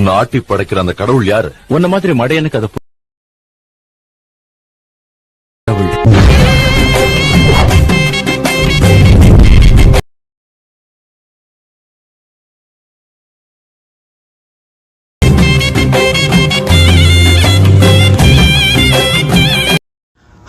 உன்னை ஆட்டி படைக்கிற அந்த கடவுள் யாரு? உன்ன மாதிரி மடையனுக்கு அதை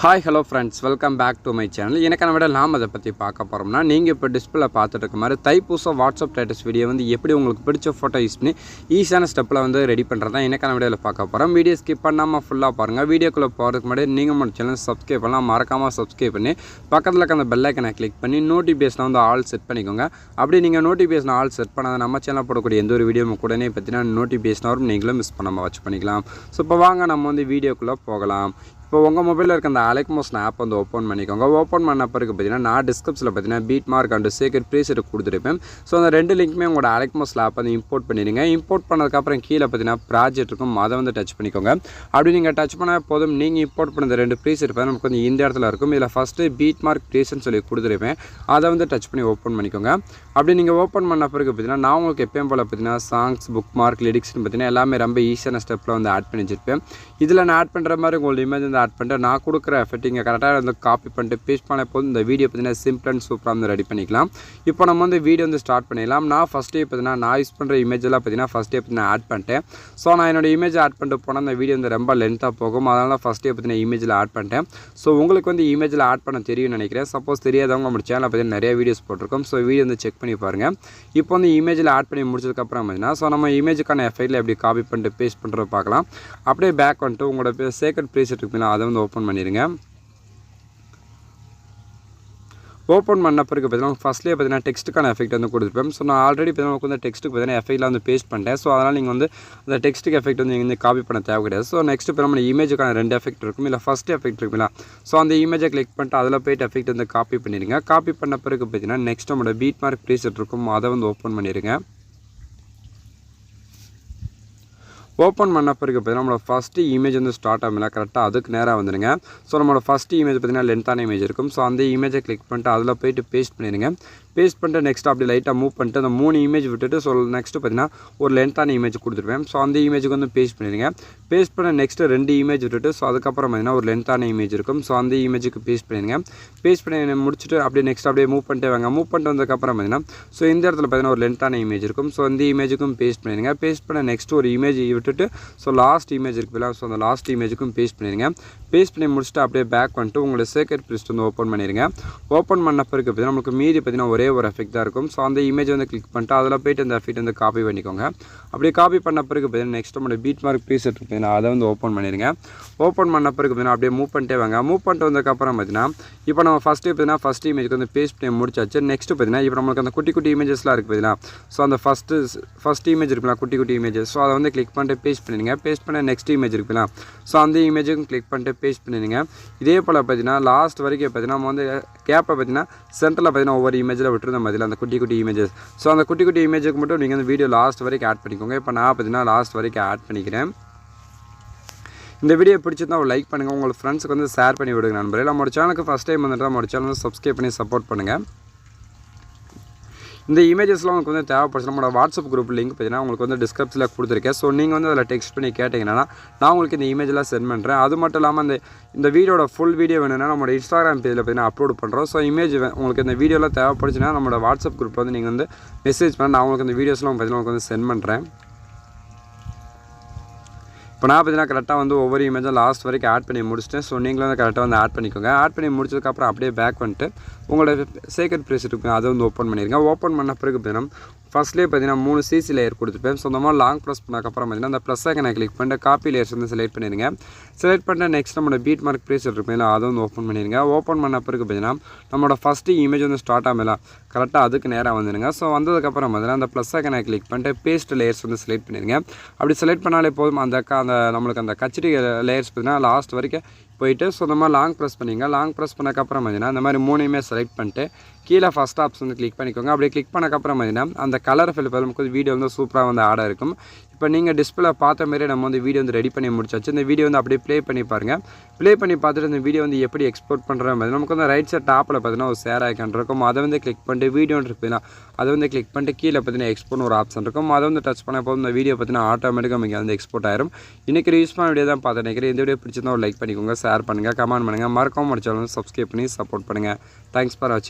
hi hello friends, welcome back to my channel. எனக்கான விட நாம் அதை பற்றி பார்க்க போகிறோம்னா, நீங்கள் இப்போ டிஸ்பிளே பார்த்துட்டு இருக்க மாதிரி தைப்பூசம் வாட்ஸ்அப் ஸ்டேட்டஸ் வீடியோ வந்து எப்படி உங்களுக்கு பிடிச்ச ஃபோட்டோ யூஸ் பண்ணி ஈஸியான ஸ்டெப்பில் வந்து ரெடி பண்ணுறது தான் எனக்கான வீடியோவில் பார்க்க போகிறோம். வீடியோ ஸ்கிப் பண்ணாமல் ஃபுல்லாக பாருங்கள். வீடியோக்குள்ளே போகிறதுக்கு முன்னாடி நீங்கள் நம்ம சேனல் சப்ஸ்கிரைப் பண்ணலாம், மறக்காமல் சப்ஸ்கிரைப் பண்ணி பக்கத்தில் இருக்க அந்த பெல் ஐக்கனை கிளிக் பண்ணி நோட்டிஃபிகேஷனை வந்து ஆல் செட் பண்ணிக்கோங்க. அப்படி நீங்கள் நோட்டிஃபிகேஷன் ஆல் செட் பண்ணாத நம்ம சேனல் போடக்கூடிய எந்த ஒரு வீடியோ உடனே பார்த்தீங்கன்னா நோட்டிஃபிகேஷன் வரும், நீங்களும் மிஸ் பண்ணாமல் வாட்ச் பண்ணிக்கலாம். ஸோ இப்போ வாங்க நம்ம வந்து வீடியோக்குள்ளே போகலாம். இப்போ உங்கள் மொபைலில் இருக்க அந்த அலெக்மோஷன் ஆப் வந்து ஓப்பன் பண்ணிக்கோங்க. ஓப்பன் பண்ண பிறகு பார்த்தீங்கன்னா நான் டிஸ்கிரிப்ஷனில் பார்த்தீங்கன்னா beat mark and secret preset கொடுத்துருப்பேன். ஸோ அந்த ரெண்டு லிங்க்குமே உங்களோட அலெக்மோஷன் ஆப் வந்து இம்போர்ட் பண்ணிடுங்க. இம்போர்ட் பண்ணதுக்கப்புறம் கீழே பார்த்தீங்கன்னா ப்ராஜெக்ட் இருக்கும், அதை வந்து டச் பண்ணிக்கோங்க. அப்படி நீங்கள் டச் பண்ணால் போதும், நீங்கள் இம்போர்ட் பண்ண ரெண்டு ப்ரீசெட் பார்த்து நமக்கு வந்து இந்த இடத்துல இருக்கும். இதில் ஃபஸ்ட்டு பீட் மார்க் ப்ரீசெட்னு சொல்லி கொடுத்துருப்பேன், அதை வந்து டச் பண்ணி ஓப்பன் பண்ணிக்கோங்க. அப்படி நீங்கள் ஓப்பன் பண்ண பிறகு பார்த்தீங்கன்னா நான் உங்களுக்கு எப்பயும் போல் பார்த்தீங்கன்னா சாங்ஸ், புக் மார்க், லிரிக்ஸ்னு பார்த்தீங்கன்னா எல்லாமே ரொம்ப ஈஸியான ஸ்டெப்பில் வந்து ஆட் பண்ணி வச்சிருப்பேன். இதில் நான் ஆட் பண்ணுற மாதிரி உங்களோட இமேஜ் வந்து ஆட் பண்ணிட்டு நான் கொடுக்குற எஃபெக்டிங்க கரெக்டாக வந்து காப்பி பண்ணிட்டு பேஸ்ட் பண்ண போது இந்த வீடியோ பார்த்தீங்கன்னா சிம்பிள் அண்ட் சூப்பராக வந்து ரெடி பண்ணிக்கலாம். இப்போ நம்ம வந்து வீடியோ வந்து ஸ்டார்ட் பண்ணிடலாம். நான் ஃபஸ்ட்டே பார்த்தீங்கன்னா நான் யூஸ் பண்ணுற இமேஜெல்லாம் பார்த்தீங்கன்னா ஃபஸ்ட்டே பார்த்தீங்கன்னா ஆட் பண்ணிட்டேன். ஸோ நான் என்னோட இமேஜ் ஆட் பண்ணிட்டு போனால் அந்த வீடியோ வந்து ரொம்ப லென்த்தாக போகும், அதனால் ஃபஸ்ட்டே பார்த்தீங்கன்னா இமேஜில் ஆட் பண்ணிட்டேன். ஸோ உங்களுக்கு வந்து இமேஜில் ஆட் பண்ண தெரியும்னு நினைக்கிறேன். சப்போஸ் தெரியாதவங்க நம்ம சேனலில் பார்த்தீங்கன்னா நிறைய வீடியோஸ் போட்டிருக்கோம். ஸோ வீடியோ வந்து செக் பண்ணி பாருங்கள். இப்போ வந்து இமேஜில் ஆட் பண்ணி முடிச்சதுக்கப்புறம் பார்த்தீங்கன்னா ஸோ நம்ம இமேஜுக்கான எஃபெக்டில் எப்படி காப்பி பண்ணிட்டு பேஸ்ட் பண்ணுறது பார்க்கலாம். அப்படியே பேக் வந்துட்டு உங்களோட சீக்ரெட் ப்ரீசெட் இருக்குங்களா, அதை வந்து ஓப்பன் பண்ணிடுங்க. ஓப்பன் பண்ண பிறகு பார்த்தீங்கன்னா ஃபஸ்ட்லேயே பார்த்தீங்கன்னா டெக்ஸ்ட்டுக்கான எஃபெக்ட் வந்து கொடுத்துருப்பேன். ஸோ நான் ஆல்ரெடி பார்த்தீங்கன்னா வந்து டெக்ஸ்ட்டுக்கு பார்த்தீங்கன்னா எஃபெக்ட்டில் வந்து பேஸ்ட் பண்ணிட்டேன். ஸோ அதனால் நீங்கள் வந்து அந்த டெக்ஸ்ட்டுக்கு எஃபெக்ட் வந்து நீங்கள் வந்து காப்பி பண்ண தேவை கிடையாது. ஸோ நெக்ஸ்ட் இப்போ நம்ம இமேஜுக்கான ரெண்டு எஃபெக்ட் இருக்கும், இல்லை ஃபஸ்ட் எஃபெக்ட் இருக்குங்களா. ஸோ அந்த இமேஜை கிளிக் பண்ணிட்டு அதில் போய்ட்டு எஃபெக்ட் வந்து காப்பி பண்ணிடுங்க. காப்பி பண்ண பிறகு பார்த்தீங்கன்னா நெக்ஸ்ட் நம்மளோட பீட் மார்க் ப்ரீசெட் இருக்கும், அதை வந்து ஓப்பன் பண்ணிடுங்க. ஓப்பன் பண்ண பிறகு பார்த்தீங்கன்னா நம்மளோட ஃபஸ்ட்டு இமேஜ் வந்து ஸ்டார்ட் ஆகல, கரெக்டாக அதுக்கு நேராக வந்துடுங்க. ஸோ நம்மளோட ஃபஸ்ட்டு இமேஜ் பார்த்தீங்கன்னா லென்த்தான இமேஜ் இருக்கும். ஸோ அந்த இமேஜை கிளிக் பண்ணிட்டு அதில் போய்ட்டு பேஸ்ட் பண்ணிடுங்க. பேஸ்ட் பண்ணிட்டு நெக்ஸ்ட் அப்படி லைட்டாக மூவ் பண்ணிட்டு அந்த 3 இமேஜ் விட்டுட்டு ஸோ நெக்ஸ்ட்டு பார்த்தீங்கன்னா ஒரு லென்த்தான இமேஜ் கொடுத்துருப்பேன். ஸோ அந்த இமேஜுக்கு வந்து பேஸ்ட் பண்ணிடுங்க. பேஸ்ட் பண்ண நெக்ஸ்ட்டு 2 இமேஜ் விட்டுட்டு ஸோ அதுக்கப்புறம் பார்த்தீங்கன்னா ஒரு லென்த்தான இமேஜ் இருக்கும். ஸோ அந்த இமேஜுக்கு பேஸ்ட் பண்ணிடுங்க. பேஸ்ட் பண்ணி முடிச்சுட்டு அப்படியே நெக்ஸ்ட் அப்படியே மூவ் பண்ணிட்டு வாங்க. மூவ் பண்ணிட்டு வந்ததுக்கப்புறம் பார்த்தீங்கன்னா ஸோ இந்த இடத்துல பார்த்தீங்கன்னா ஒரு லென்த்தான இமேஜ் இருக்கும். ஸோ அந்த இமேஜுக்கும் பேஸ்ட் பண்ணிடுங்க. பேஸ்ட் பண்ண நெக்ஸ்ட் ஒரு இமேஜ் விட்டுட்டு ஸோ லாஸ்ட் இமேஜ் இருக்குல்ல, ஸோ அந்த லாஸ்ட் இமேஜுக்கும் பேஸ்ட் பண்ணிடுங்க. பேஸ்ட் பண்ணி முடிச்சுட்டு அப்படியே பேக் வந்துட்டு உங்களோட சீக்ரெட் ப்ரீசெட் வந்து ஓப்பன் பண்ணிடுங்க. ஓப்பன் பண்ண பிறகு பார்த்தீங்கன்னா நமக்கு மீதி பார்த்தீங்கன்னா ஒரே ஒரு எஃபெக்ட் தான் இருக்கும். ஸோ அந்த இமேஜ் வந்து கிளிக் பண்ணிட்டு அதில் போய்ட்டு அந்த எஃபெக்ட் வந்து காப்பி பண்ணிக்கோங்க. அப்படியே காப்பி பண்ண பிறகு பார்த்தீங்கன்னா நெக்ஸ்ட் நம்மளோட பீட் மார்க் ப்ரீசெட் பார்த்தீங்கன்னா அதை வந்து ஓப்பன் பண்ணிடுங்க. ஓப்பன் பண்ண பிறகு பார்த்தீங்கன்னா அப்படியே மூவ் பண்ணிட்டே வாங்க. மூவ் பண்ணிட்டு வந்ததுக்கப்புறம் பார்த்தீங்கன்னா இப்போ நம்ம ஃபஸ்ட்டு பார்த்தீங்கன்னா ஃபஸ்ட் இமேஜுக்கு வந்து பேஸ்ட் பண்ணி முடிச்சாச்சு. நெக்ஸ்ட் பார்த்தீங்கன்னா இப்போ நம்மளுக்கு அந்த குட்டி குட்டி இமேஜஸ்லாம் இருக்குது பார்த்தீங்கன்னா. ஸோ அந்த ஃபஸ்ட் இமேஜ் இருக்குங்களா, குட்டி குட்டி இமேஜஸ், ஸோ அதை வந்து கிளிக் பண்ணிட்டு பேஸ்ட் பண்ணிடுங்க. பேஸ்ட் பண்ண நெக்ஸ்ட் இமேஜ் இருக்குங்களா, ஸோ அந்த இமேஜுக்கும் கிளிக் பண்ணிட்டு பேஸ்ட் பண்ணிடுங்க. இதே போல் பார்த்தீங்கன்னா லாஸ்ட் வரைக்கும் பார்த்தீங்கன்னா நம்ம வந்து கேப்பை பார்த்தீங்கன்னா சென்டரில் பார்த்தீங்கன்னா ஒவ்வொரு இமேஜில் விட்டுருந்த மாதிரி அந்த குட்டி குட்டி இமேஜஸ். ஸோ அந்த குட்டி குட்டி இமேஜுக்கு மட்டும் நீங்கள் வந்து வீடியோ லாஸ்ட் வரைக்கும் ஆட் பண்ணிக்கோங்க. இப்போ நான் பார்த்தீங்கன்னா லாஸ்ட் வரைக்கும் ஆட் பண்ணிக்கிறேன். இந்த வீடியோ பிடிச்சிருந்தா ஒரு லைக் பண்ணுங்கள், உங்கள் ஃப்ரெண்ட்ஸுக்கு வந்து ஷேர் பண்ணி விடுங்க நண்பர்களே. நம்மளோட சேனலுக்கு ஃபஸ்ட் டைம் வந்துட்டு நம்மளோட சேனல் வந்து சப்ஸ்கிரைப் பண்ணி சப்போர்ட் பண்ணுங்கள். இந்த இமேஜஸ்லாம் உங்களுக்கு வந்து தேவைப்படுச்சு நம்மளோட வாட்ஸ்அப் குரூப் லிங்க் பார்த்தீங்கன்னா உங்களுக்கு வந்து டிஸ்கிரிப்ஷனில் கொடுத்துருக்கேன். ஸோ நீங்கள் வந்து அதில் டெக்ஸ்ட் பண்ணி கேட்டிங்கன்னா நான் உங்களுக்கு இந்த இமேஜெலாம் சென்ட் பண்ணுறேன். அது மட்டும் இல்லாமல் இந்த வீடியோட ஃபுல் வீடியோ வேணும்னா நம்மளோட இன்ஸ்டாகிராம் பேஜில் பார்த்தீங்கன்னா அப்லோட் பண்ணுறோம். ஸோ இமேஜ் உங்களுக்கு இந்த வீடியோலாம் தேவைப்படுச்சுன்னா நம்மளோட வாட்ஸ்அப் குரூப் வந்து நீங்கள் வந்து மெசேஜ் பண்ண நான் உங்களுக்கு இந்த வீடியோஸ்லாம் பார்த்தீங்கன்னா உங்களுக்கு வந்து சென்ட் பண்ணுறேன். இப்போ நான் பார்த்தீங்கன்னா கரெக்டாக வந்து ஒவ்வொரு இமேஜும் லாஸ்ட் வரைக்கும் ஆட் பண்ணி முடிச்சிட்டேன். ஸோ நீங்களும் வந்து கரெக்டாக வந்து ஆட் பண்ணிக்கோங்க. ஆட் பண்ணி முடிச்சதுக்கப்புறம் அப்படியே பேக் வந்துட்டு உங்களோட சீக்ரெட் ப்ரீசெட் இருக்கும், அதை வந்து ஓப்பன் பண்ணிடுங்க. ஓப்பன் பண்ண பிறகு பார்த்தீங்கன்னா ஃபஸ்ட்லேயே பார்த்தீங்கன்னா 3 CC லேயர் கொடுத்துருப்பேன். சொந்தமாக லாங் ப்ரெஸ் பண்ணக்கப்புறம் பார்த்தீங்கன்னா அந்த ப்ளஸ் ஐக்கனை கிளிக் பண்ணிட்டு காப்பி லேயர்ஸ் வந்து செலக்ட் பண்ணிடுங்க. செலக்ட் பண்ணிட்டு நெக்ஸ்ட் நம்மளோட பீட் மார்க் ப்ரீசெட் இருக்கும், அதை வந்து ஓப்பன் பண்ணிடுங்க. ஓப்பன் பண்ண பிறகு பார்த்தீங்கன்னா நம்மளோட ஃபஸ்ட்டு இமேஜ் வந்து ஸ்டார்ட் ஆகல, கரெக்டாக அதுக்கு நேராக வந்துடுங்க. ஸோ வந்ததுக்கப்புறம் பார்த்தீங்கன்னா அந்த ப்ளஸ் ஐக்கனை கிளிக் பண்ணிட்டு பேஸ்ட் லேயர்ஸ் வந்து செலக்ட் பண்ணிடுங்க. அப்படி செலக்ட் பண்ணாலே போதும், அந்த நம்மளுக்கு அந்த கச்சடி லேயர்ஸ் பார்த்தீங்கன்னா லாஸ்ட் வரைக்கும் போயிட்டு ஸோ இந்த மாதிரி லாங் ப்ரெஸ் பண்ணிங்க. லாங் ப்ரெஸ் பண்ணக்கப்புறம் பார்த்தீங்கன்னா இந்த மாதிரி 3மே செலக்ட் பண்ணிட்டு கீழே ஃபஸ்ட் ஆப்ஷன் வந்து கிளிக் பண்ணிக்கோங்க. அப்படி கிளிக் பண்ணக்கப்புறம் பார்த்தீங்கன்னா அந்த கலர் ஃபில் நமக்கு வீடியோ வந்து சூப்பராக வந்து ஆடாக இருக்கும். இப்போ நீங்கள் டிஸ்பிளே பார்த்த மாதிரி நம்ம வந்து வீடியோ வந்து ரெடி பண்ணி முடிச்சாச்சு. இந்த வீடியோ வந்து அப்படியே ப்ளே பண்ணி பாருங்கள். ப்ளே பண்ணி பார்த்துட்டு இந்த வீடியோ வந்து எப்படி எக்ஸ்போர்ட் பண்ணுற மாதிரி நமக்கு வந்து ரைட் சைட் டாப்பில் பார்த்தீங்கன்னா ஒரு ஷேர் ஐக்கான் இருக்கும். அதை வந்து கிளிக் பண்ணிட்டு வீடியோன்னு இருக்குதுன்னா அதை வந்து கிளிக் பண்ணிட்டு கீழே பார்த்தீங்கன்னா எக்ஸ்போர்ட்னு ஒரு ஆப்ஷன் இருக்கும். அதை வந்து டச் பண்ண போதும் இந்த வீடியோ பார்த்தீங்கன்னா ஆட்டோமேட்டிக்காக இங்கே வந்து எக்ஸ்போர்ட் ஆயிரும். இன்றைக்கி யூஸ் பண்ண வீடியோ தான் பார்த்து நினைக்கிறேன். இந்த வீடியோ பிடிச்சிருந்தா ஒரு லைக் பண்ணிக்கோங்க, ஷேர் பண்ணுங்கள், கமெண்ட் பண்ணுங்கள், மறக்காம சேனல் சப்ஸ்கிரைப் பண்ணி சப்போர்ட் பண்ணுங்கள். தேங்க்ஸ் ஃபார் வாட்சிங்.